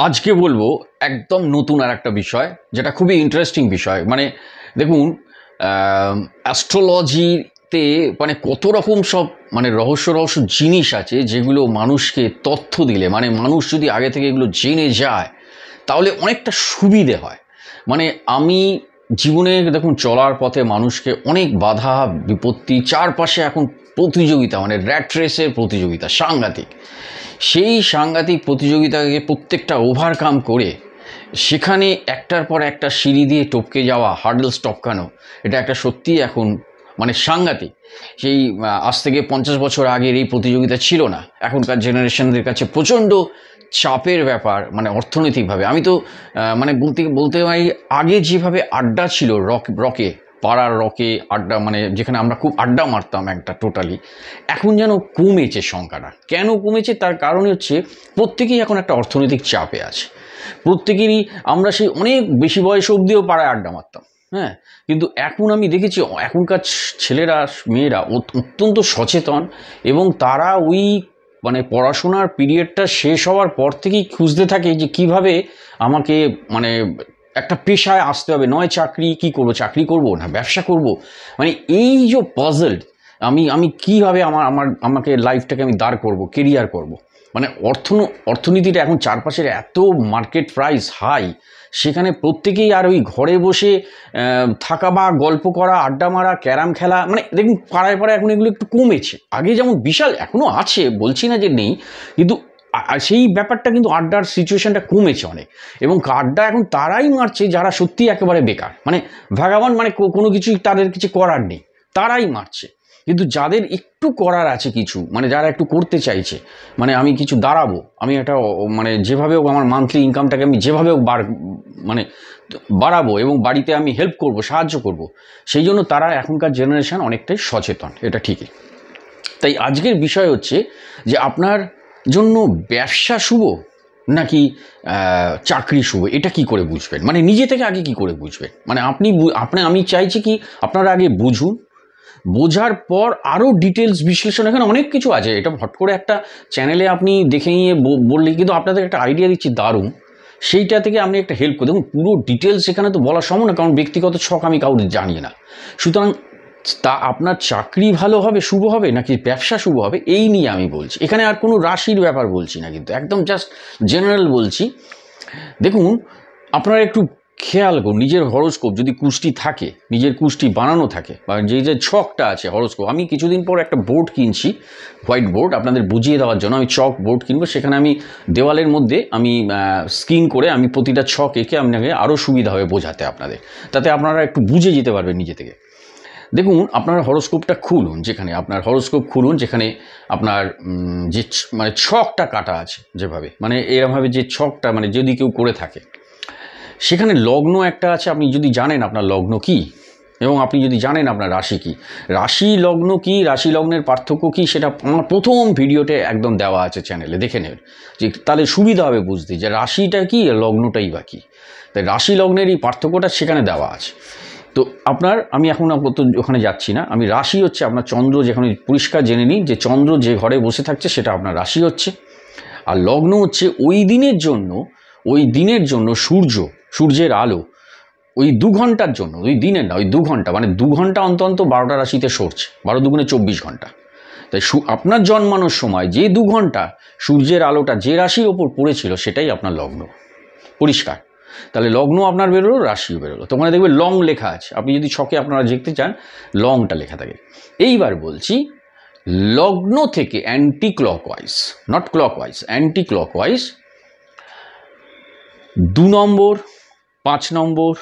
আজকে বলবো একদম নতুন আর একটা বিষয়, যেটা খুবই ইন্টারেস্টিং বিষয়। মানে দেখুন, অ্যাস্ট্রোলজিতে মানে কত রকম সব মানে রহস্য রহস্য জিনিস আছে, যেগুলো মানুষকে তথ্য দিলে, মানে মানুষ যদি আগে থেকে এগুলো জেনে যায় তাহলে অনেকটা সুবিধে হয়। মানে আমি জীবনে দেখুন চলার পথে মানুষকে অনেক বাধা বিপত্তি, চারপাশে এখন প্রতিযোগিতা, মানে র্যাট রেসের প্রতিযোগিতা সাংঘাতিক। সেই সাংঘাতিক প্রতিযোগিতাকে প্রত্যেকটা ওভারকাম করে সেখানে একটার পর একটা সিঁড়ি দিয়ে টপকে যাওয়া, হার্ডলস টপকানো, এটা একটা সত্যিই এখন মানে সাংঘাতিক। সেই আজ থেকে 50 বছর আগের এই প্রতিযোগিতা ছিল না। এখনকার জেনারেশনদের কাছে প্রচণ্ড চাপের ব্যাপার, মানে অর্থনৈতিকভাবে। আমি তো মানে বলতে পারি, আগে যেভাবে আড্ডা ছিল রকে, পাড়ার রকে আড্ডা, মানে যেখানে আমরা খুব আড্ডা মারতাম একটা টোটালি, এখন যেন কমেছে সংখ্যাটা। কেন কমেছে তার কারণ হচ্ছে প্রত্যেকেই এখন একটা অর্থনৈতিক চাপে আছে। প্রত্যেকেরই, আমরা সেই অনেক বেশি বয়স অবধিও পাড়ায় আড্ডা মারতাম, হ্যাঁ, কিন্তু এখন আমি দেখেছি এখনকার ছেলেরা মেয়েরা অত্যন্ত সচেতন, এবং তারা ওই মানে পড়াশোনার পিরিয়ডটা শেষ হওয়ার পর থেকেই খুঁজতে থাকে যে কিভাবে আমাকে মানে একটা পেশায় আসতে হবে। নয় চাকরি, কি করব, চাকরি করব না ব্যবসা করব, মানে এই যে পাজল, আমি কিভাবে আমাকে লাইফটাকে আমি দাঁড় করব, কেরিয়ার করব। মানে অর্থনীতিটা এখন চারপাশের এত মার্কেট প্রাইস হাই, সেখানে প্রত্যেকেই আর ওই ঘরে বসে থাকা বা গল্প করা, আড্ডা মারা, ক্যারাম খেলা, মানে দেখুন পাড়ায় পাড়ায় এখন এগুলো একটু কমেছে। আগে যেমন বিশাল, এখনও আছে, বলছি না যে নেই, কিন্তু সেই ব্যাপারটা কিন্তু আড্ডার সিচুয়েশনটা কমেছে অনেক। এবং আড্ডা এখন তারাই মারছে যারা সত্যি একেবারে বেকার, মানে ভাগাবান, মানে কোনো কিছুই তাদের কিছু করার নেই, তারাই মারছে। কিন্তু যাদের একটু করার আছে কিছু, মানে যারা একটু করতে চাইছে, মানে আমি কিছু দাঁড়াবো, আমি একটা মানে যেভাবে হোক আমার মান্থলি ইনকামটাকে আমি যেভাবে হোক মানে বাড়াবো, এবং বাড়িতে আমি হেল্প করব, সাহায্য করব, সেই জন্য তারা এখনকার জেনারেশন অনেকটাই সচেতন, এটা ঠিকই। তাই আজকের বিষয় হচ্ছে যে আপনার জন্য ব্যবসা শুভ নাকি চাকরি শুভ, এটা কি করে বুঝবেন, মানে নিজে থেকে আগে কি করে বুঝবেন। মানে আমি চাইছি কি আপনারা আগে বুঝুন, বোঝার পর আরও ডিটেলস বিশ্লেষণ, এখানে অনেক কিছু আছে। এটা হট করে একটা চ্যানেলে আপনি দেখে নিয়ে বললে কিন্তু আপনাদের একটা আইডিয়া দিচ্ছি দারুণ, সেইটা থেকে আপনি একটা হেল্প করে দেখুন। পুরো ডিটেলস এখানে তো বলা সম্ভব না, কারণ ব্যক্তিগত ছক আমি কাউকে জানি না। সুতরাং তা আপনার চাকরি ভালো হবে, শুভ হবে, নাকি ব্যবসা শুভ হবে, এই নিয়ে আমি বলছি। এখানে আর কোনো রাশির ব্যাপার বলছি না, কিন্তু একদম জাস্ট জেনারেল বলছি। দেখুন, আপনারা একটু খেয়াল করুন, নিজের হরোস্কোপ যদি কুষ্টি থাকে, নিজের কুষ্টি বানানো থাকে, বা যে ছকটা আছে হরোস্কোপ। আমি কিছুদিন পর একটা বোর্ড কিনছি, হোয়াইট বোর্ড, আপনাদের বুঝিয়ে দেওয়ার জন্য আমি চক বোর্ড কিনবো। সেখানে আমি দেওয়ালের মধ্যে আমি স্ক্রিন করে আমি প্রতিটা ছক এঁকে আপনাকে আরও সুবিধা হবে বোঝাতে আপনাদের, তাতে আপনারা একটু বুঝে যেতে পারবেন নিজে থেকে। দেখুন, আপনার হরোস্কোপটা খুলুন, যেখানে আপনার হরোস্কোপ খুলুন, যেখানে আপনার যে মানে ছকটা কাটা আছে, যেভাবে মানে এরমভাবে যে ছকটা মানে যদি কেউ করে থাকে, সেখানে লগ্ন একটা আছে। আপনি যদি জানেন আপনার লগ্ন কি, এবং আপনি যদি জানেন আপনার রাশি কি, রাশি লগ্ন কি, রাশি লগ্নের পার্থক্য কি, সেটা আমার প্রথম ভিডিওতে একদম দেওয়া আছে চ্যানেলে, দেখে নেবেন। যে তাহলে সুবিধা হবে বুঝতে যে রাশিটা কি লগ্নটাই বা কী। তাই রাশি লগ্নের এই পার্থক্যটা সেখানে দেওয়া আছে। তো আপনার, আমি এখন ওখানে যাচ্ছি না, আমি রাশি হচ্ছে আপনার চন্দ্র, যেখানে পরিষ্কার জেনে নিন যে চন্দ্র যে ঘরে বসে থাকছে সেটা আপনার রাশি হচ্ছে। আর লগ্ন হচ্ছে ওই দিনের জন্য সূর্যের আলো ওই 2 ঘন্টার জন্য, ওই দিনের না, ওই 2 ঘন্টা, মানে 2 ঘন্টা অন্তত 12টা রাশিতে সরছে, 12 দুগুণে 24 ঘন্টা। তাই আপনার জন্মানোর সময় যে 2 ঘন্টা সূর্যের আলোটা যে রাশির ওপর পড়েছিল সেটাই আপনার লগ্ন, পরিষ্কার। তাহলে লগ্ন আপনার বেরোলো, রাশিও বেরোলো। তো ওখানে দেখবে লং লেখা আছে, আপনি যদি ছকে আপনারা দেখতে চান লংটা লেখা থাকে। এইবার বলছি, লগ্ন থেকে anti clockwise, not clockwise, anti clockwise 2 নম্বর, 5 নম্বর,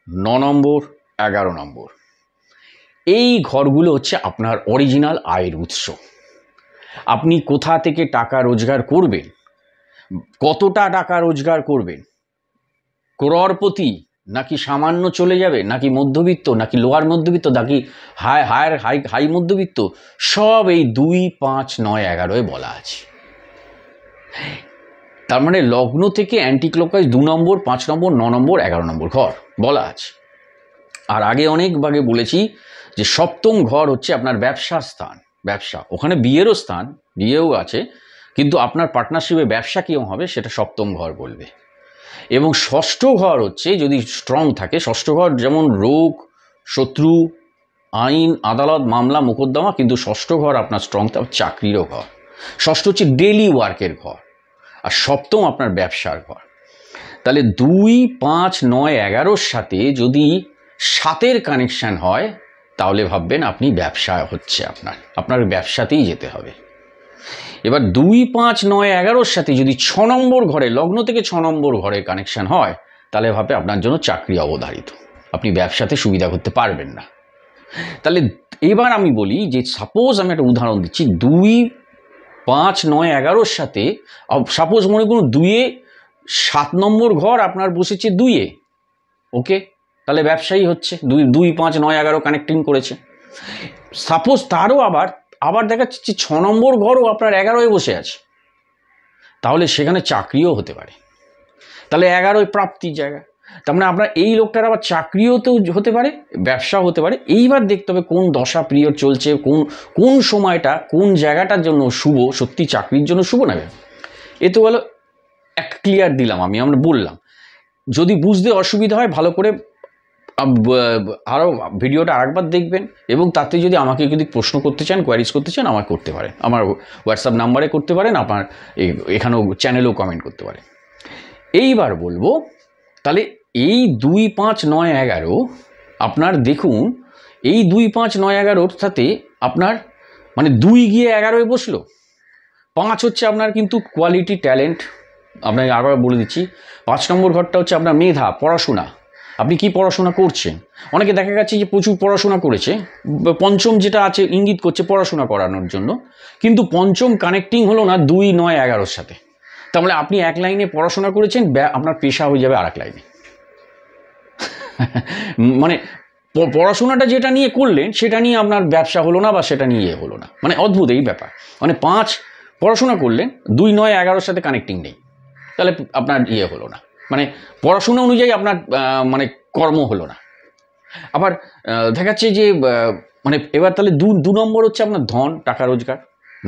9 নম্বর, 11 নম্বর, এই ঘরগুলো হচ্ছে আপনার অরিজিনাল আয়ের উৎস। আপনি কোথা থেকে টাকা রোজগার করবেন, কতটা টাকা রোজগার করবেন, করোড়পতি নাকি সামান্য চলে যাবে, নাকি মধ্যবিত্ত, নাকি লোয়ার মধ্যবিত্ত, নাকি হাই মধ্যবিত্ত, সব এই 2, 5, 9, 11 বলা আছে। তার মানে লগ্ন থেকে অ্যান্টি ক্লকওয়াইজ 2 নম্বর, 5 নম্বর, 9 নম্বর, 11 নম্বর ঘর বলা আছে। আর আগে অনেক ভাগে বলেছি যে সপ্তম ঘর হচ্ছে আপনার ব্যবসার স্থান, ব্যবসা, ওখানে বিয়েরও স্থান, বিয়েও আছে, কিন্তু আপনার পার্টনারশিপে ব্যবসা কেমন হবে সেটা সপ্তম ঘর বলবে। এবং ষষ্ঠ ঘর হচ্ছে যদি স্ট্রং থাকে, ষষ্ঠ ঘর যেমন রোগ, শত্রু, আইন, আদালত, মামলা, মোকদ্দমা, কিন্তু ষষ্ঠ ঘর আপনার স্ট্রং থাকে চাকরিরও ঘর। ষষ্ঠ হচ্ছে ডেলি ওয়ার্কের ঘর, আর সপ্তম আপনার ব্যবসার ঘর। তাহলে 2, 5, 9, 11-র সাথে যদি 7-এর কানেকশান হয় তাহলে ভাববেন আপনি ব্যবসা হচ্ছে আপনার ব্যবসাতেই যেতে হবে। এবার 2, 5, 9, 11-র সাথে যদি 6 নম্বর ঘরে, লগ্ন থেকে 6 নম্বর ঘরে কানেকশান হয় তাহলে ভাবে আপনার জন্য চাকরি অবধারিত, আপনি ব্যবসাতে সুবিধা করতে পারবেন না। তাহলে এবার আমি বলি যে সাপোজ আমি একটা উদাহরণ দিচ্ছি, 2, 5, 9, 11-র সাথে সাপোজ মনে করুন 2-এ 7 নম্বর ঘর আপনার বসেছে 2-এ, ওকে, তাহলে ব্যবসায়ী হচ্ছে। 2, 5, 9, 11 কানেক্টিং করেছে। সাপোজ তারও আবার দেখা যাচ্ছে 6 নম্বর ঘরও আপনার 11-এ বসে আছে, তাহলে সেখানে চাকরিও হতে পারে। তাহলে 11-এ প্রাপ্তির জায়গা, তার মানে আপনার এই লোকটার আবার চাকরিও তো হতে পারে, ব্যবসা হতে পারে। এইবার দেখতে হবে কোন দশা পিরিয়ড চলছে, কোন সময়টা কোন জায়গাটার জন্য শুভ, সত্যি চাকরির জন্য শুভ না। এ তো গেল এক ক্লিয়ার দিলাম আমরা বললাম। যদি বুঝতে অসুবিধা হয় ভালো করে আরও ভিডিওটা আরেকবার দেখবেন, এবং তাতে যদি আমাকে যদি প্রশ্ন করতে চান, কোয়ারিজ করতে চান, আমাকে করতে পারেন, আমার হোয়াটসঅ্যাপ নাম্বারে করতে পারেন, আপনার এখানেও চ্যানেলেও কমেন্ট করতে পারেন। এইবার বলবো তাহলে এই 2, 5, 9, 11 আপনার দেখুন, এই 2, 5, 9, 11-র সাথে আপনার মানে 2 গিয়ে 11-এ বসলো। 5 হচ্ছে আপনার কিন্তু কোয়ালিটি, ট্যালেন্ট, আপনাকে আবার বলে দিচ্ছি। 5 নম্বর ঘরটা হচ্ছে আপনার মেধা, পড়াশোনা, আপনি কি পড়াশোনা করছেন। অনেকে দেখা যাচ্ছে যে প্রচুর পড়াশোনা করেছে, পঞ্চম যেটা আছে ইঙ্গিত করছে পড়াশোনা করানোর জন্য, কিন্তু পঞ্চম কানেক্টিং হলো না 2, 9, 11-র সাথে। তাহলে আপনি এক লাইনে পড়াশোনা করেছেন, আপনার পেশা হয়ে যাবে আরেক লাইনে। মানে পড়াশোনাটা যেটা নিয়ে করলেন সেটা নিয়ে আপনার ব্যবসা হলো না, বা সেটা নিয়ে হলো না। মানে অদ্ভুত এই ব্যাপার। মানে 5 পড়াশোনা করলেন, 2, 9, 11-র সাথে কানেক্টিং নেই, তাহলে আপনার হলো না, মানে পড়াশোনা অনুযায়ী আপনার মানে কর্ম হলো না। আবার দেখা যাচ্ছে যে মানে এবার তাহলে 2 নম্বর হচ্ছে আপনার ধন, টাকা রোজগার,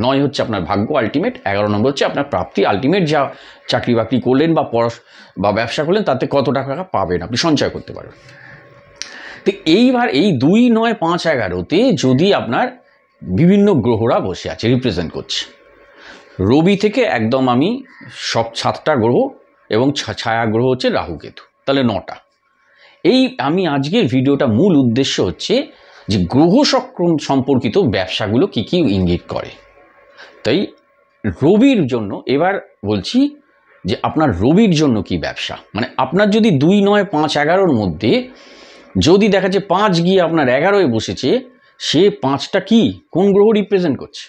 9 হচ্ছে আপনার ভাগ্য আলটিমেট, 11 নম্বর হচ্ছে আপনার প্রাপ্তি আলটিমেট, যা চাকরি বাকরি করলেন বা ব্যবসা করলেন তাতে কত টাকা পাবেন, আপনি সঞ্চয় করতে পারবেন। তো এইবার এই 2, 9, 5, 11-তে যদি আপনার বিভিন্ন গ্রহরা বসে আছে, রিপ্রেজেন্ট করছে রবি থেকে একদম আমি সব 7টা গ্রহ, এবং ছায়া গ্রহ হচ্ছে রাহু কেতু, তাহলে 9টা। এই আমি আজকের ভিডিওটা মূল উদ্দেশ্য হচ্ছে যে গ্রহ সম্পর্কিত ব্যবসাগুলো কি কি ইঙ্গিত করে। তাই রবির জন্য এবার বলছি যে আপনার রবির জন্য কি ব্যবসা, মানে আপনার যদি 2, 9, 5, 11-র মধ্যে যদি দেখা যায় 5 গিয়ে আপনার 11-এ বসেছে, সে 5টা কি কোন গ্রহ রিপ্রেজেন্ট করছে,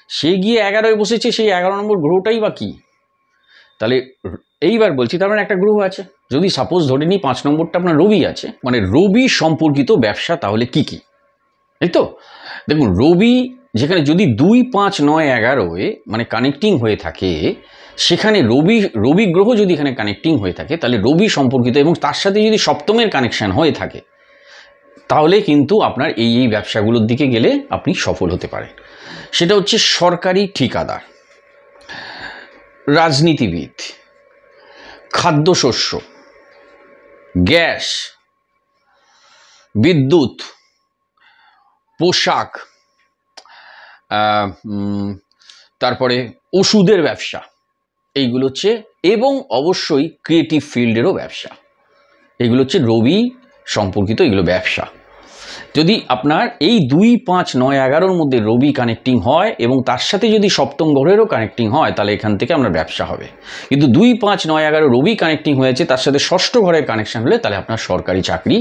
সে গিয়ে 11-এ বসেছে, সেই 11 নম্বর গ্রহটাই বা কি। তাহলে এইবার বলছি তার মানে একটা গ্রহ আছে, যদি সাপোজ ধরে নিই 5 নম্বরটা আপনার রবি আছে, মানে রবি সম্পর্কিত ব্যবসা তাহলে কি কি, এই তো দেখুন রবি যেখানে যদি 2, 5, 9, 11-এ মানে কানেক্টিং হয়ে থাকে, সেখানে রবি গ্রহ যদি এখানে কানেক্টিং হয়ে থাকে তাহলে রবি সম্পর্কিত, এবং তার সাথে যদি সপ্তমের কানেকশন হয়ে থাকে, তাহলে কিন্তু আপনার এই ব্যবসাগুলোর দিকে গেলে আপনি সফল হতে পারেন। সেটা হচ্ছে সরকারি ঠিকাদার, রাজনীতিবিদ, খাদ্যশস্য, গ্যাস, বিদ্যুৎ, পোশাক, তারপরে ওষুধের ব্যবসা, এইগুলো হচ্ছে, এবং অবশ্যই ক্রিয়েটিভ ফিল্ডেরও ব্যবসা, এগুলো হচ্ছে রবি সম্পর্কিত এগুলো ব্যবসা। যদি আপনার এই 2, 5, 9, 11-র মধ্যে রবি কানেক্টিং হয় এবং তার সাথে যদি সপ্তম গ্রহেরও কানেক্টিং হয়, তাহলে এখান থেকে আপনার ব্যবসা হবে। কিন্তু 2, 5, 9, 11 রবি কানেক্টিং হয়েছে, তার সাথে ষষ্ঠ ঘরের কানেকশন হলে তাহলে আপনার সরকারি চাকরি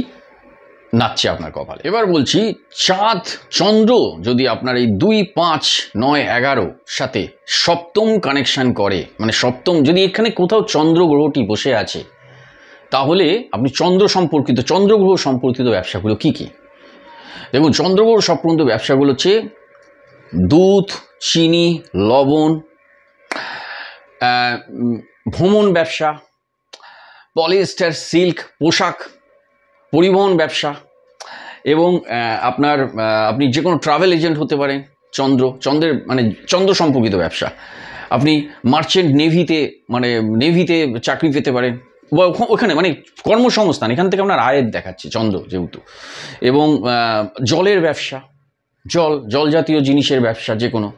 নাচছে আপনার কপালে। এবার বলছি চাঁদ চন্দ্র যদি আপনার এই 2, 5, 9, 11 সাথে সপ্তম কানেকশন করে, মানে সপ্তম যদি এখানে কোথাও চন্দ্র গ্রহটি বসে আছে, তাহলে আপনি চন্দ্রগ্রহ সম্পর্কিত ব্যবসাগুলো কি কি দেখুন। চন্দ্রগ্রহ সম্পর্কিত ব্যবসাগুলো হচ্ছে দুধ, চিনি, লবণ, ভ্রমণ ব্যবসা, পলিয়েস্টার, সিল্ক, পোশাক, পরিবহন ব্যবসা, এবং আপনি যে কোনো ট্রাভেল এজেন্ট হতে পারেন। চন্দ্রের মানে চন্দ্র সম্পর্কিত ব্যবসা, আপনি মার্চেন্ট নেভিতে মানে নেভিতে চাকরি পেতে পারেন, বা ওখানে মানে কর্মসংস্থান, এখান থেকে আপনার আয়ের দেখাচ্ছে চন্দ্র যেহেতু। এবং জলের ব্যবসা, জল জাতীয় জিনিসের ব্যবসা, যে কোনো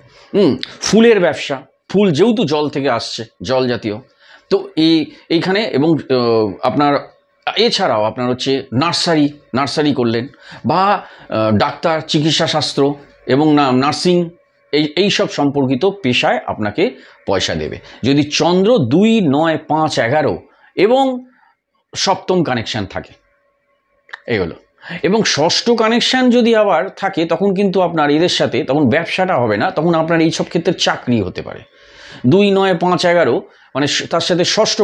ফুলের ব্যবসা, ফুল যেহেতু জল থেকে আসছে, জল জাতীয়, তো এইখানে। এবং আপনার এছাড়াও আপনার হচ্ছে নার্সারি করলেন, বা ডাক্তার, চিকিৎসা শাস্ত্র এবং নার্সিং, এই সব সম্পর্কিত পেশায় আপনাকে পয়সা দেবে যদি চন্দ্র 2, 9, 5, 11 এবং সপ্তম কানেকশান থাকে, এগুলো। এবং ষষ্ঠ কানেকশান যদি আবার থাকে তখন কিন্তু আপনার এদের সাথে তখন ব্যবসাটা হবে না, তখন আপনার এই সব ক্ষেত্রে চাকরি হতে পারে। 2, 9, 5, 11 মানে তার সাথে ষষ্ঠ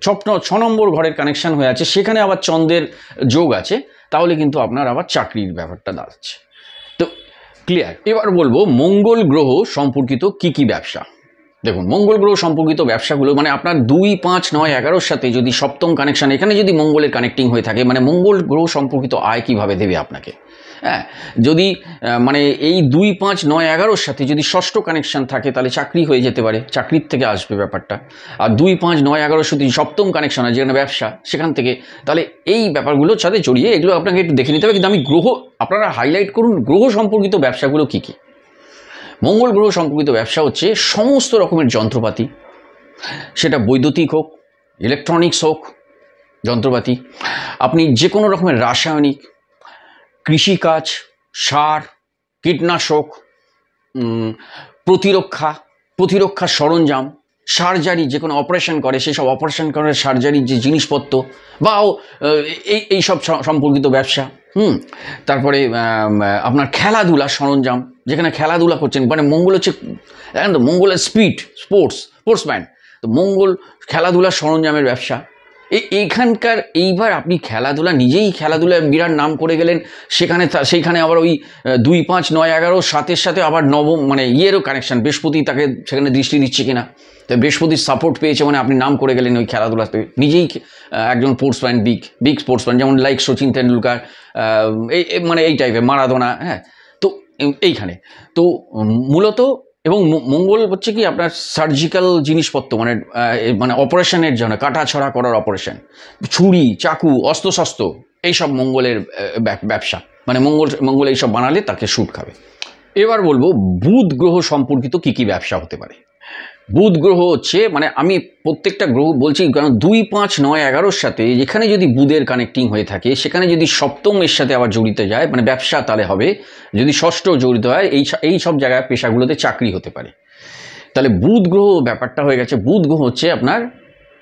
6 নম্বর ঘরের কানেকশান হয়ে আছে, সেখানে আবার চন্দ্রের যোগ আছে, তাহলে কিন্তু আপনার আবার চাকরির ব্যাপারটা দাঁড়াচ্ছে। তো ক্লিয়ার। এবার বলবো মঙ্গল গ্রহ সম্পর্কিত কি ব্যবসা। দেখুন, মঙ্গল গ্রহ সম্পর্কিত ব্যবসাগুলো মানে আপনার 2, 5, 9, 11 সাথে যদি সপ্তম কানেকশান এখানে যদি মঙ্গলের কানেক্টিং হয়ে থাকে, মানে মঙ্গল গ্রহ সম্পর্কিত আয় কিভাবে দেবে আপনাকে। হ্যাঁ, যদি মানে এই 2, 5, 9, 11 সাথে যদি ষষ্ঠ কানেকশান থাকে তাহলে চাকরি হয়ে যেতে পারে, চাকরির থেকে আসবে ব্যাপারটা। আর 2, 5, 9, 11 সাথে সপ্তম কানেকশান হয় যেখানে ব্যবসা, সেখান থেকে তাহলে এই ব্যাপারগুলোর সাথে জড়িয়ে এগুলো আপনাকে একটু দেখে নিতে হবে। কিন্তু আমি আপনারা হাইলাইট করুন গ্রহ সম্পর্কিত ব্যবসাগুলো কী কী। মঙ্গল গ্রহ সম্পর্কিত ব্যবসা হচ্ছে সমস্ত রকমের যন্ত্রপাতি, সেটা বৈদ্যুতিক হোক, ইলেকট্রনিক্স হোক, যন্ত্রপাতি, আপনি যে কোনো রকমের রাসায়নিক, কৃষিকাজ, সার, কীটনাশক, প্রতিরক্ষা সরঞ্জাম, সার্জারি, যে কোনো অপারেশন করে সেসব অপারেশন করার সার্জারির যে জিনিসপত্র বা এই সব সম্পর্কিত ব্যবসা। তারপরে আপনার খেলাধুলা সরঞ্জাম, যেখানে খেলাধুলা করছেন, মানে মঙ্গল হচ্ছে দেখেন তো মঙ্গলের স্পোর্টসম্যান, তো মঙ্গল খেলাধুলার সরঞ্জামের ব্যবসা। এইখানকার এইবার আপনি নিজেই খেলাধুলায় বিরাট নাম করে গেলেন, সেইখানে আবার ওই 2, 5, 9, 11 7-এর সাথে আবার নবম মানে ইয়েরও কানেকশান, বৃহস্পতি তাকে সেখানে দৃষ্টি দিচ্ছে কিনা, তো বৃহস্পতির সাপোর্ট পেয়েছে মানে আপনি নাম করে গেলেন ওই খেলাধুলাতে, নিজেই একজন স্পোর্টসম্যান, বিগ স্পোর্টসম্যান, যেমন লাইক সচিন তেন্ডুলকার, মানে এই টাইপের, মারাদোনা। হ্যাঁ, তো এইখানে তো মূলত এবং মঙ্গল হচ্ছে কি আপনার সার্জিক্যাল জিনিসপত্র, মানে অপারেশনের জন্য কাটাছড়া করার অপারেশন, ছুরি, চাকু, অস্ত্রশস্ত্র, এইসব মঙ্গলের ব্যবসা, মানে মঙ্গল এইসব বানালে তাকে শুট খাবে। এবার বলবো বুধ গ্রহ সম্পর্কিত কি ব্যবসা হতে পারে। বুধ গ্রহ হচ্ছে মানে আমি প্রত্যেকটা গ্রহ বলছি কারণ 2, 5, 9, 11 সাথে যেখানে যদি বুধের কানেক্টিং হয়ে থাকে, সেখানে যদি সপ্তমের সাথে আবার জড়িত যায় মানে ব্যবসা, তাহলে হবে। যদি ষষ্ঠ জড়িত হয় এই সব জায়গায় পেশাগুলোতে চাকরি হতে পারে। তাহলে বুধ গ্রহ ব্যাপারটা হয়ে গেছে। বুধ গ্রহ হচ্ছে আপনার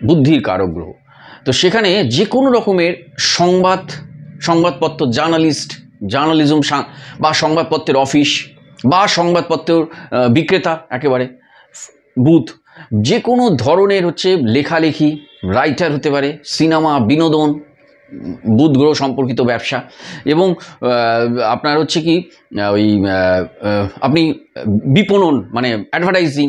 বুদ্ধির কারক গ্রহ। তো সেখানে যে কোনো রকমের সংবাদপত্র, জার্নালিজম বা সংবাদপত্রের অফিস বা সংবাদপত্রের বিক্রেতা, একেবারে বুধ যে কোনো ধরনের হচ্ছে লেখালেখি, রাইটার হতে পারে, সিনেমা, বিনোদন, বুধ গ্রহ সম্পর্কিত ব্যবসা। এবং আপনার হচ্ছে কি ওই আপনি বিপণন মানে অ্যাডভার্টাইজিং,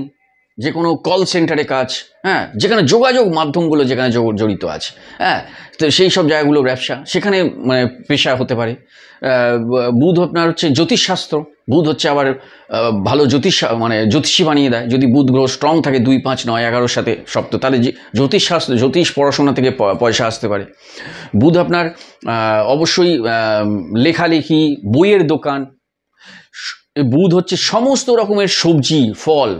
যে কোনো কল সেন্টারে কাজ, হ্যাঁ, যেখানে যোগাযোগ মাধ্যমগুলো যেখানে জড়িত আছে, হ্যাঁ, তো সেই সব জায়গাগুলো ব্যবসা, সেখানে মানে পেশা হতে পারে। বুধ আপনার হচ্ছে জ্যোতিষশাস্ত্র, বুধ হচ্ছে আবার ভালো জ্যোতিষী বানিয়ে দেয়। যদি বুধ গ্রহ স্ট্রং থাকে 2, 5, 9, 11 সাথে সপ্ত, তাহলে জ্যোতিষ পড়াশোনা থেকে পয়সা আসতে পারে। বুধ আপনার অবশ্যই লেখালেখি, বইয়ের দোকান। বুধ হচ্ছে সমস্ত রকমের সবজি,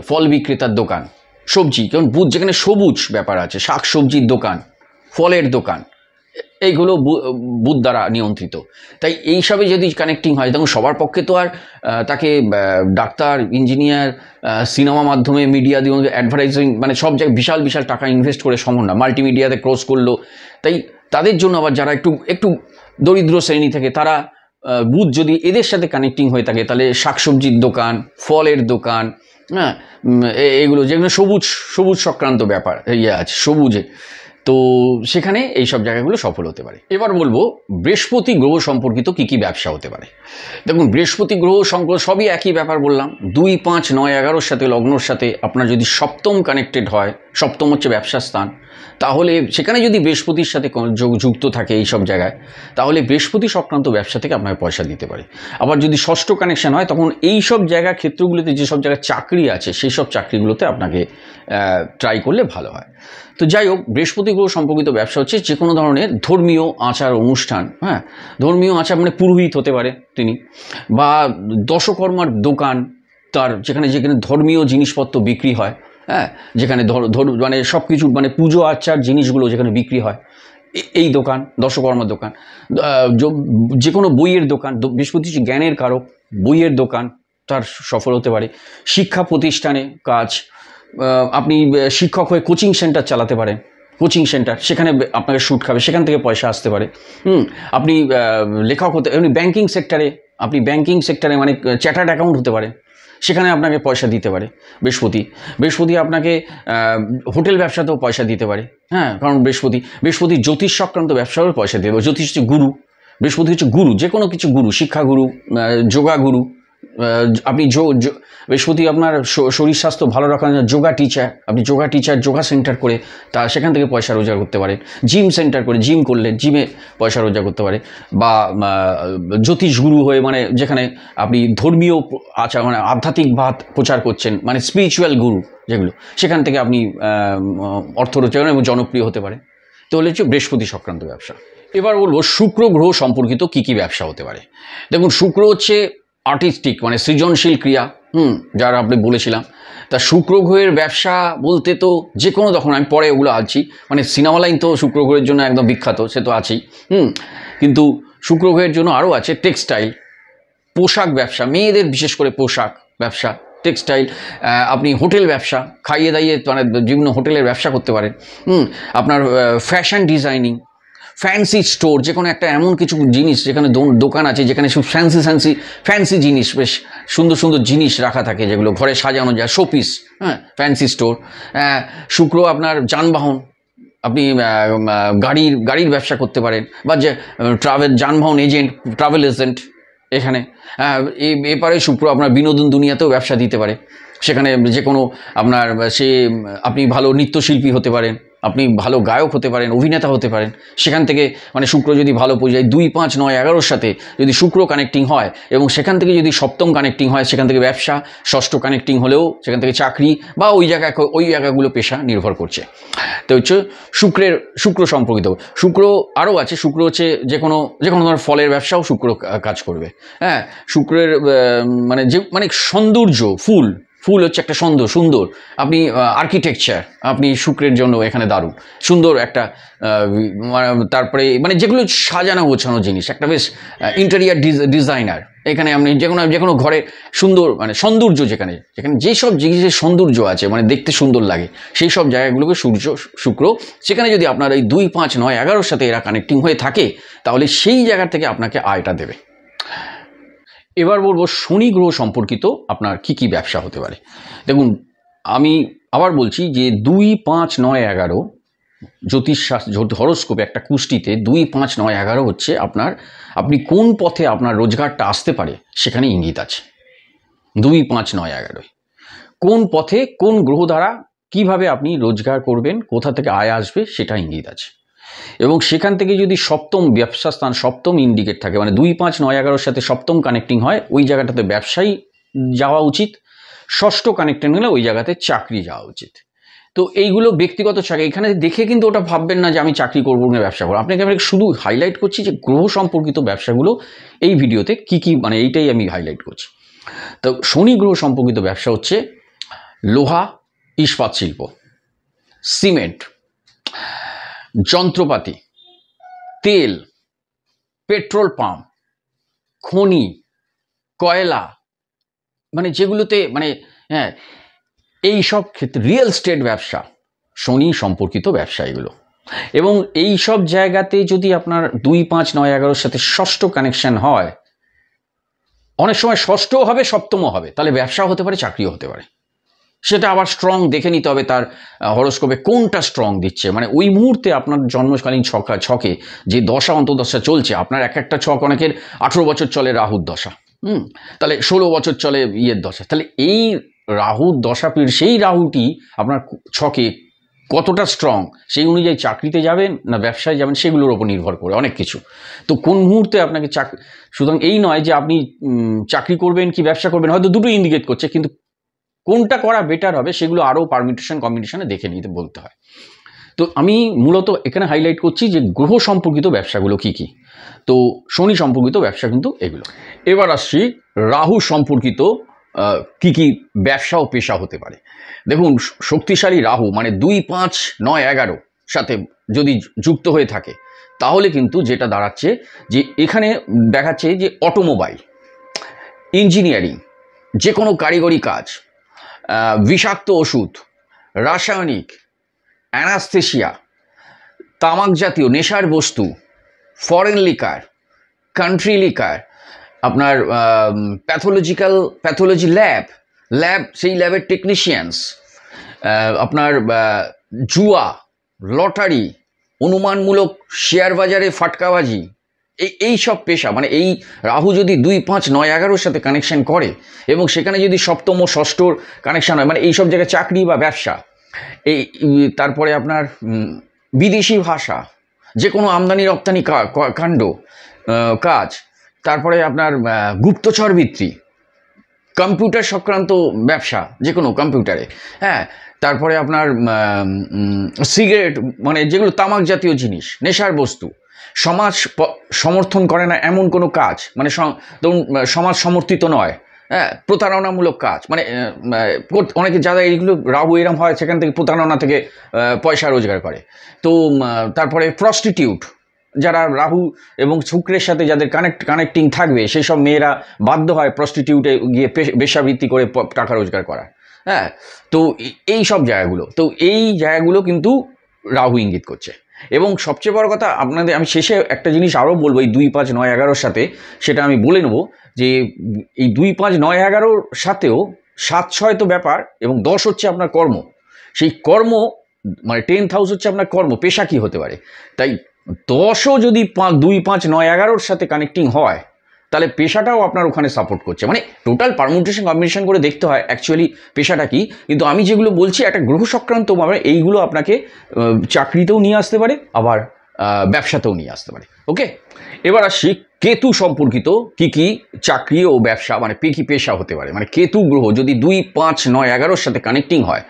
ফল বিক্রেতার দোকান, সবজি, কারণ বুধ যেখানে সবুজ ব্যাপার আছে, শাক সবজির দোকান, ফলের দোকান, এইগুলো বুধ দ্বারা নিয়ন্ত্রিত। তাই এইসবে যদি কানেক্টিং হয় তখন সবার পক্ষে তো আর তাকে ডাক্তার, ইঞ্জিনিয়ার, সিনেমা মাধ্যমে, মিডিয়া দিয়ে, অ্যাডভার্টাইজিং, মানে সব জায়গায় বিশাল টাকা ইনভেস্ট করে সম্ভব না। মাল্টিমিডিয়াতে ক্রস করলো, তাই তাদের জন্য আবার যারা একটু দরিদ্র শ্রেণী থেকে, তারা বুধ যদি এদের সাথে কানেক্টিং হয়ে থাকে তাহলে শাকসবজির দোকান, ফলের দোকান, হ্যাঁ, এগুলো যেগুলো সবুজ সংক্রান্ত ব্যাপার আছে সবুজে, তো সেখানে এইসব জায়গাগুলো সফল হতে পারে। এবার বলবো বৃহস্পতি গ্রহ সম্পর্কিত কি ব্যবসা হতে পারে। দেখুন, বৃহস্পতি গ্রহ সবই একই ব্যাপার বললাম। 2, 5, 9, 11 সাথে লগ্নর সাথে আপনার যদি সপ্তম কানেক্টেড হয়, সপ্তম হচ্ছে ব্যবসা স্থান, তাহলে সেখানে যদি বৃহস্পতির সাথে যুক্ত থাকে এই সব জায়গায়, তাহলে বৃহস্পতি সংক্রান্ত ব্যবসা থেকে আপনাকে পয়সা দিতে পারে। আবার যদি ষষ্ঠ কানেকশন হয়, তখন এই সব জায়গা ক্ষেত্রগুলোতে যেসব জায়গায় চাকরি আছে সেই সব চাকরিগুলোতে আপনাকে ট্রাই করলে ভালো হয়। তো যাই হোক, বৃহস্পতি গ্রহ সম্পর্কিত ব্যবসা হচ্ছে যে কোনো ধরনের ধর্মীয় আচার অনুষ্ঠান, হ্যাঁ, ধর্মীয় আচার মানে পুরোহিত হতে পারে তিনি, বা দশকর্মার দোকান, তার যেখানে যেখানে ধর্মীয় জিনিসপত্র বিক্রি হয়, হ্যাঁ, যেখানে মানে সব কিছু মানে পুজো আচার জিনিসগুলো যেখানে বিক্রি হয়, এই দোকান, দশকর্মার দোকান, যে কোনো বইয়ের দোকান, বৃহস্পতি হচ্ছে জ্ঞানের কারক, বইয়ের দোকান তার সফল হতে পারে। শিক্ষা প্রতিষ্ঠানে কাজ, আপনি শিক্ষক হয়ে কোচিং সেন্টার চালাতে পারেন, কোচিং সেন্টার, সেখানে আপনাকে শুট খাবে, সেখান থেকে পয়সা আসতে পারে। আপনি লেখক হতে, এমনি ব্যাংকিং সেক্টরে, আপনি ব্যাংকিং সেক্টরে মানে চার্টার্ড অ্যাকাউন্ট হতে পারে, সেখানে আপনাকে পয়সা দিতে পারে বৃহস্পতি আপনাকে হোটেল ব্যবসাতেও পয়সা দিতে পারে, হ্যাঁ, কারণ বৃহস্পতি জ্যোতিষ সংক্রান্ত ব্যবসাও পয়সা দেবে। জ্যোতিষ হচ্ছে গুরু, বৃহস্পতি হচ্ছে গুরু, যে কোনো কিছু গুরু, শিক্ষা গুরু, যোগা গুরু। আপনি বৃহস্পতি আপনার শরীর স্বাস্থ্য ভালো রাখার জন্য যোগা টিচার, আপনি যোগা সেন্টার করে তা সেখান থেকে পয়সা রোজগার করতে পারেন। জিম সেন্টার করে জিম করলে জিমে পয়সা রোজগার করতে পারে। বা জ্যোতিষ গুরু হয়ে মানে যেখানে আপনি ধর্মীয় আচার মানে আধ্যাত্মিকবাদ প্রচার করছেন, মানে স্পিরিচুয়াল গুরু যেগুলো, সেখান থেকে আপনি অর্থ রোজগার এবং জনপ্রিয় হতে পারে। তো হচ্ছে বৃহস্পতি সংক্রান্ত ব্যবসা। এবার বলবো শুক্র গ্রহ সম্পর্কিত কি কি ব্যবসা হতে পারে। দেখুন, শুক্র হচ্ছে আর্টিস্টিক মানে সৃজনশীল ক্রিয়া, যারা আপনি বলেছিলাম। তা শুক্র গ্রহের ব্যবসা বলতে তো যে কোনো, তখন আমি পরে ওগুলো আছি, মানে সিনেমা লাইন তো শুক্র গ্রহের জন্য একদম বিখ্যাত, সে তো আছেই। কিন্তু শুক্র গ্রহের জন্য আরও আছে টেক্সটাইল, পোশাক ব্যবসা, মেয়েদের বিশেষ করে পোশাক ব্যবসা, টেক্সটাইল, আপনি হোটেল ব্যবসা, খাইয়ে দাইয়ে মানে বিভিন্ন হোটেলের ব্যবসা করতে পারেন। আপনার ফ্যাশন ডিজাইনিং, ফ্যান্সি স্টোর, যে কোনো একটা এমন কিছু জিনিস যেখানে দোকান আছে যেখানে সব ফ্যান্সি জিনিস, বেশ সুন্দর সুন্দর জিনিস রাখা থাকে যেগুলো ঘরে সাজানো যায়, শোপিস, হ্যাঁ, ফ্যান্সি স্টোর। শুক্র আপনার যানবাহন, আপনি গাড়ির ব্যবসা করতে পারেন, বা যে যানবাহন এজেন্ট, ট্রাভেল এজেন্ট এখানে। এবারে শুক্র আপনার বিনোদন দুনিয়াতেও ব্যবসা দিতে পারে, সেখানে যে কোনো আপনার আপনি ভালো নৃত্যশিল্পী হতে পারেন, আপনি ভালো গায়ক হতে পারেন, অভিনেতা হতে পারেন, সেখান থেকে মানে শুক্র যদি ভালো পর্যায়ে 2, 5, 9, 11 সাথে যদি শুক্র কানেক্টিং হয় এবং সেখান থেকে যদি সপ্তম কানেক্টিং হয়, সেখান থেকে ব্যবসা, ষষ্ঠ কানেক্টিং হলেও সেখান থেকে চাকরি, বা ওই জায়গাগুলো পেশা নির্ভর করছে। তো হচ্ছে শুক্র সম্পর্কিত। শুক্র আরও আছে, শুক্র হচ্ছে যে কোনো ধরনের ফলের ব্যবসাও শুক্র কাজ করবে, হ্যাঁ। শুক্রের মানে সৌন্দর্য, ফুল হচ্ছে একটা সুন্দর, আপনি আর্কিটেকচার, আপনি শুক্রের জন্য এখানে দারুণ সুন্দর একটা, তারপরে মানে যেগুলো সাজানো গোছানো জিনিস, একটা বেশ ইন্টেরিয়ার ডিজাইনার, এখানে আপনি যে কোনো ঘরে সুন্দর মানে সৌন্দর্য, যেখানে যেসব জিনিসের সৌন্দর্য আছে মানে দেখতে সুন্দর লাগে, সেই সব জায়গাগুলোকে শুক্র, সেখানে যদি আপনার এই 2, 5, 9, 11 সাথে এরা কানেক্টিং হয়ে থাকে, তাহলে সেই জায়গা থেকে আপনাকে আয়টা দেবে। এবার বলবো শনি গ্রহ সম্পর্কিত আপনার কি কি ব্যবসা হতে পারে। দেখুন, আমি আবার বলছি যে 2, 5, 9, 11 জ্যোতিষশাস্ত্র হরোস্কোপে একটা কুষ্টিতে 2, 5, 9, 11 হচ্ছে আপনি কোন পথে আপনার রোজগারটা আসতে পারে সেখানে ইঙ্গিত আছে। 2, 5, 9, 11 কোন পথে কোন গ্রহ দ্বারা কিভাবে আপনি রোজগার করবেন, কোথা থেকে আয় আসবে সেটা ইঙ্গিত আছে। এবং সেখান থেকে যদি সপ্তম ব্যবসা স্থান, সপ্তম ইন্ডিকেট থাকে, মানে 2, 5, 9, 11 সাথে সপ্তম কানেক্টিং হয়, ওই জায়গাটাতে ব্যবসায়ী যাওয়া উচিত। ষষ্ঠ কানেক্টিং হলে ওই জায়গাতে চাকরি যাওয়া উচিত। তো এইগুলো ব্যক্তিগত চাকরি, এখানে দেখে কিন্তু ওটা ভাববেন না যে আমি চাকরি করবো না ব্যবসা করবো। আপনাকে আমি শুধু হাইলাইট করছি যে গ্রহ সম্পর্কিত ব্যবসাগুলো এই ভিডিওতে কি কি, মানে এইটাই আমি হাইলাইট করছি। তো শনি গ্রহ সম্পর্কিত ব্যবসা হচ্ছে লোহা, ইস্পাত শিল্প, সিমেন্ট, যন্ত্রপাতি, তেল, পেট্রোল পাম্প, খনি, কয়লা, মানে যেগুলোতে মানে হ্যাঁ, এই সব ক্ষেত্রে রিয়েল এস্টেট ব্যবসা, শনি সম্পর্কিত ব্যবসা এগুলো। এবং এই সব জায়গাতে যদি আপনার 2, 5, 9, 11 সাথে ষষ্ঠ কানেকশন হয়, অনেক সময় ষষ্ঠও হবে, সপ্তমও হবে, তাহলে ব্যবসাও হতে পারে, চাকরিও হতে পারে। সেটা আবার স্ট্রং দেখে নিতে হবে তার হরোস্কোপে কোনটা স্ট্রং দিচ্ছে, মানে ওই মুহূর্তে আপনার জন্মকালীন ছকে যে দশা অন্তর্দশা চলছে, আপনার একটা ছক অনেকের 18 বছর চলে রাহুর দশা, তাহলে 16 বছর চলে ইয়ের দশা, তাহলে এই রাহুর দশা সেই রাহুটি আপনার ছকে কতটা স্ট্রং, সেই অনুযায়ী চাকরিতে যাবেন না ব্যবসায় যাবেন সেগুলোর ওপর নির্ভর করে অনেক কিছু। তো কোন মুহূর্তে আপনাকে সুতরাং এই নয় যে আপনি চাকরি করবেন কি ব্যবসা করবেন, হয়তো দুটো ইন্ডিকেট করছে, কিন্তু কোনটা করা বেটার হবে সেগুলো আরও পারমিটেশন কম্বিনেশনে দেখে নিতে বলতে হয়। তো আমি মূলত এখানে হাইলাইট করছি যে গ্রহ সম্পর্কিত ব্যবসাগুলো কি কি। তো শনি সম্পর্কিত ব্যবসা কিন্তু এগুলো। এবার আসছি রাহু সম্পর্কিত কি কি ব্যবসা ও পেশা হতে পারে। দেখুন, শক্তিশালী রাহু মানে 2, 5, 9, 11 সাথে যদি যুক্ত হয়ে থাকে তাহলে কিন্তু যেটা দাঁড়াচ্ছে যে এখানে দেখাচ্ছে যে অটোমোবাইল, ইঞ্জিনিয়ারিং, যে কোনো কারিগরি কাজ, বিষাক্ত ওষুধ, রাসায়নিক, অ্যানাস্থেশিয়া, তামাক জাতীয় নেশার বস্তু, ফরেন লিকার, কান্ট্রি লিকার, আপনার প্যাথোলজি ল্যাব, সেই ল্যাবের টেকনিশিয়ানস, আপনার জুয়া, লটারি, অনুমানমূলক শেয়ার বাজারে ফাটকাবাজি, এই সব পেশা মানে এই রাহু যদি 2, 5, 9, 11 সাথে কানেকশন করে এবং সেখানে যদি সপ্তম ও ষষ্ঠর কানেকশন হয় মানে এই সব জায়গায় চাকরি বা ব্যবসা, এই তারপরে আপনার বিদেশি ভাষা, যে কোনো আমদানি রপ্তানি কাণ্ড কাজ, তারপরে আপনার গুপ্তচর বৃত্তি, কম্পিউটার সংক্রান্ত ব্যবসা যে কোনো কম্পিউটারে, হ্যাঁ, তারপরে আপনার সিগারেট মানে যেগুলো তামাক জাতীয় জিনিস, নেশার বস্তু, সমাজ সমর্থন করে না এমন কোনো কাজ মানে ধরুন সমাজ সমর্থিত নয়, হ্যাঁ, প্রতারণামূলক কাজ মানে অনেকে যারা এইগুলো রাহু এরম হয় সেখান থেকে প্রতারণা থেকে পয়সা রোজগার করে। তো তারপরে প্রস্টিটিউট, যারা রাহু এবং শুক্রের সাথে যাদের কানেক্টিং থাকবে সেই সব মেয়েরা বাধ্য হয় প্রস্টিটিউটে গিয়ে বেশ্যাবৃত্তি করে টাকা রোজগার করা, হ্যাঁ। তো এই সব জায়গাগুলো, তো এই জায়গাগুলো কিন্তু রাহু ইঙ্গিত করছে। এবং সবচেয়ে বড় কথা আপনাদের আমি শেষে একটা জিনিস আরও বলবো এই 2, 5, 9, 11 সাথে, সেটা আমি বলে নেব যে এই 2, 5, 9, 11 সাথেও 7, 6 তো ব্যাপার এবং 10 হচ্ছে আপনার কর্ম। সেই কর্ম মানে 10th হাউস হচ্ছে আপনার কর্ম, পেশা কি হতে পারে। তাই 10ও যদি 2, 5, 9, 11 সাথে কানেক্টিং হয় তাহলে পেশাটাও আপনার ওখানে সাপোর্ট করছে। মানে টোটাল পারমুটেশন কম্বিনেশন করে দেখতে হয় অ্যাকচুয়ালি পেশাটা কি। কিন্তু আমি যেগুলো বলছি একটা গ্রহ সংক্রান্তভাবে এইগুলো আপনাকে চাকরিতেও নিয়ে আসতে পারে, আবার ব্যবসাতেও নিয়ে আসতে পারে। ওকে, এবার আসছি কেতু সম্পর্কিত কি কি চাকরি ও ব্যবসা মানে কি পেশা হতে পারে। মানে কেতু গ্রহ যদি 2, 5, 9, 11 সাথে কানেক্টিং হয়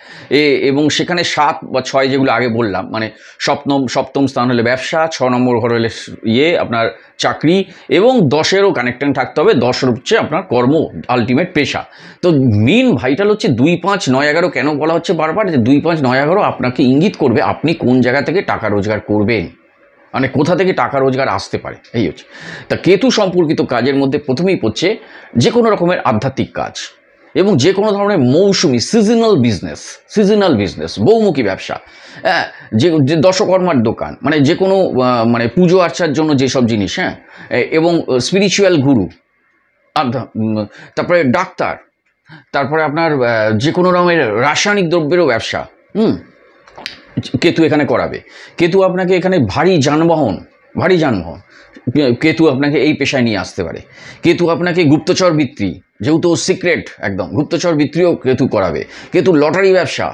এবং সেখানে 7 বা 6 যেগুলো আগে বললাম মানে সপ্তম স্থান হলে ব্যবসা, 6 নম্বর ঘর হলে আপনার চাকরি এবং 10-এরও কানেক্টিং থাকতে হবে। 10 হচ্ছে আপনার কর্ম, আলটিমেট পেশা। তো মেন ভাইটাল হচ্ছে 2, 5, 9, 11 কেন বলা হচ্ছে বারবার যে 2, 5, 9, 11 আপনাকে ইঙ্গিত করবে আপনি কোন জায়গা থেকে টাকা রোজগার করবেন, মানে কোথা থেকে টাকা রোজগার আসতে পারে। এই হচ্ছে তা কেতু সম্পর্কিত কাজের মধ্যে প্রথমেই পড়ছে যে কোনো রকমের আধ্যাত্মিক কাজ এবং যে কোনো ধরনের মৌসুমি সিজনাল বিজনেস, বহুমুখী ব্যবসা, হ্যাঁ, যে দশকর্মার দোকান মানে যে কোনো মানে পুজো আর্চার জন্য যেসব জিনিস, হ্যাঁ, এবং স্পিরিচুয়াল গুরু, তারপরে ডাক্তার, তারপরে আপনার যে কোনো রকমের রাসায়নিক দ্রব্যেরও ব্যবসা কেতু এখানে করাবে। কেতু আপনাকে এখানে ভারী যানবাহন কেতু আপনাকে এই পেশায় নিয়ে আসতে পারে। কেতু আপনাকে গুপ্তচর বৃত্তি, যেহেতু সিক্রেট একদম গুপ্তচর বৃত্তিও কেতু করাবে। কেতু লটারি ব্যবসা,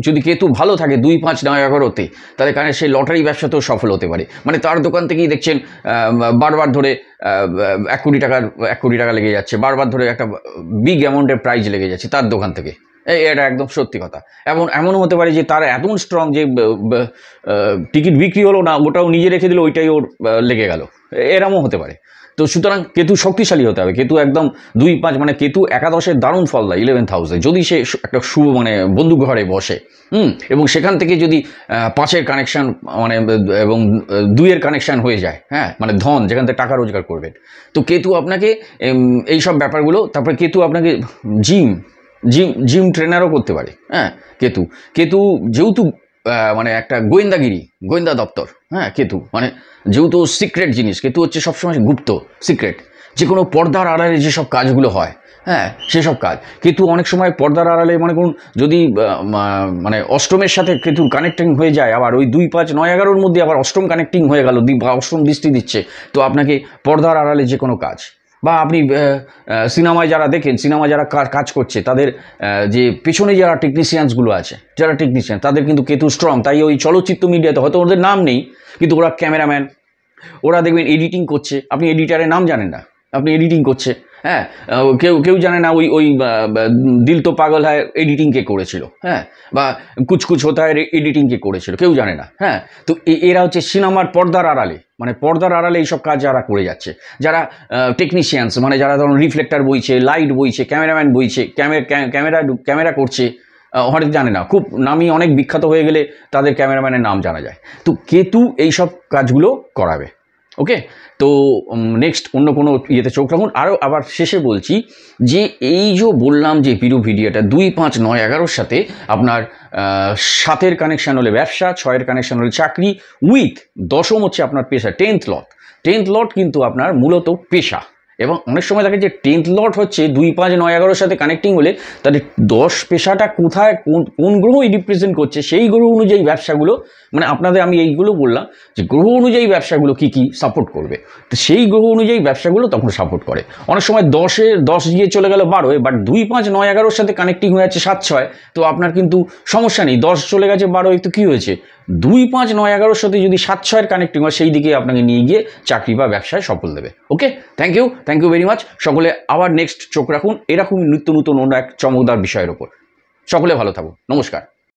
যদি কেতু ভালো থাকে 2, 5, 9, 11-তে তাহলে কারণে সেই লটারি ব্যবসাতেও সফল হতে পারে। মানে তার দোকান থেকেই দেখছেন বারবার ধরে 1 কোটি টাকা লেগে যাচ্ছে, বারবার ধরে একটা বিগ অ্যামাউন্টের প্রাইজ লেগে যাচ্ছে তার দোকান থেকে। এটা একদম সত্যি কথা। এমনও হতে পারে যে তার এত স্ট্রং যে টিকিট বিক্রি হলো না, ওটাও নিজে রেখে দিল, ওইটাই ওর লেগে গেল, এরমও হতে পারে। তো সুতরাং কেতু শক্তিশালী হতে হবে। কেতু একদম 2, 5 মানে কেতু একাদশের দারুণ ফল দেয় 11th হাউসে যদি সে একটা মানে বন্ধু ঘরে বসে, এবং সেখান থেকে যদি 5-এর কানেকশান মানে এবং 2-এর কানেকশান হয়ে যায়, হ্যাঁ, মানে ধন যেখান থেকে টাকা রোজগার করবেন। তো কেতু আপনাকে এইসব ব্যাপারগুলো, তারপরে কেতু আপনাকে জিম ট্রেনারও করতে পারে, হ্যাঁ। কেতু যেহেতু মানে একটা গোয়েন্দা দপ্তর, হ্যাঁ, কেতু মানে যেহেতু সিক্রেট জিনিস, কেতু হচ্ছে সবসময় গুপ্ত সিক্রেট, যে কোনো পর্দার আড়ালে যেসব কাজগুলো হয়, হ্যাঁ, সেসব কাজ। কেতু অনেক সময় পর্দার আড়ালে মনে করুন যদি মানে অষ্টমের সাথে কেতুর কানেক্টিং হয়ে যায়, আবার ওই 2, 5, 9, 11-র মধ্যে আবার অষ্টম কানেক্টিং হয়ে গেল, অষ্টম দৃষ্টি দিচ্ছে, তো আপনাকে পর্দার আড়ালে যে কোনো কাজ বা আপনি সিনেমায় যারা দেখেন, সিনেমায় যারা কাজ করছে তাদের যে পেছনে যারা টেকনিশিয়ানসগুলো আছে, যারা টেকনিশিয়ান, তাদের কিন্তু কেতু স্ট্রং। তাই ওই চলচ্চিত্র মিডিয়াতে হয়তো ওদের নাম নেই, কিন্তু ওরা ক্যামেরাম্যান, ওরা দেখবেন এডিটিং করছে, আপনি এডিটারের নাম জানেন না, আপনি এডিটিং করছে, হ্যাঁ, কেউ কেউ জানে না ওই ওই দিল তো পাগল হয় এডিটিং কে করেছিল, হ্যাঁ, বা কুছ কুছ হোতা হয় এডিটিং কে করেছিল, কেউ জানে না, হ্যাঁ। তো এরা হচ্ছে সিনেমার পর্দার আড়ালে, মানে পর্দার আড়ালে এইসব কাজ যারা করে যাচ্ছে, যারা টেকনিশিয়ানস, মানে যারা ধরুন রিফ্লেক্টার বইছে, লাইট বইছে, ক্যামেরাম্যান বইছে, ক্যামেরা করছে, অনেক জানে না, খুব নামি অনেক বিখ্যাত হয়ে গেলে তাদের ক্যামেরাম্যানের নাম জানা যায়। তো কেতু এইসব কাজগুলো করাবে। ওকে, তো নেক্সট অন্য কোনো ইয়েতে চোখ রাখুন। আরও আবার শেষে বলছি যে এই যে বললাম যে পুরো ভিডিওটা 2, 5, 9, 11-র সাথে আপনার 7-এর কানেকশান হলে ব্যবসা, 6-এর কানেকশান হলে চাকরি, উইথ 10ম হচ্ছে আপনার পেশা, 10th লট। 10th লট কিন্তু আপনার মূলত পেশা, এবং অনেক সময় দেখে যে 10th লট হচ্ছে 2, 5, 9, 11-র সাথে কানেক্টিং হলে তাদের 10 পেশাটা কোথায় কোন গ্রহই রিপ্রেজেন্ট করছে, সেই গ্রহ অনুযায়ী ব্যবসাগুলো, মানে আপনাদের আমি এইগুলো বললাম যে গ্রহ অনুযায়ী ব্যবসাগুলো কি কি সাপোর্ট করবে, তো সেই গ্রহ অনুযায়ী ব্যবসাগুলো তখন সাপোর্ট করে। অনেক সময় 10 গিয়ে চলে গেল 12, বাট 2, 5, 9, 11-র সাথে কানেক্টিং হয়ে যাচ্ছে 7, 6, তো আপনার কিন্তু সমস্যা নেই। 10 চলে গেছে 12, তো কী হয়েছে, 2, 5, 9, 11-র সাথে যদি 7, 6-এর কানেক্টিং হয়, সেই দিকে আপনাকে নিয়ে গিয়ে চাকরি বা ব্যবসায় সফল দেবে। ওকে, থ্যাংক ইউ ভেরি মাচ। সকলে আবার নেক্সট চোখ রাখুন এরকম নিত্য নতুন অন্য এক চমকদার বিষয়ের ওপর। সকলে ভালো থাকুন, নমস্কার।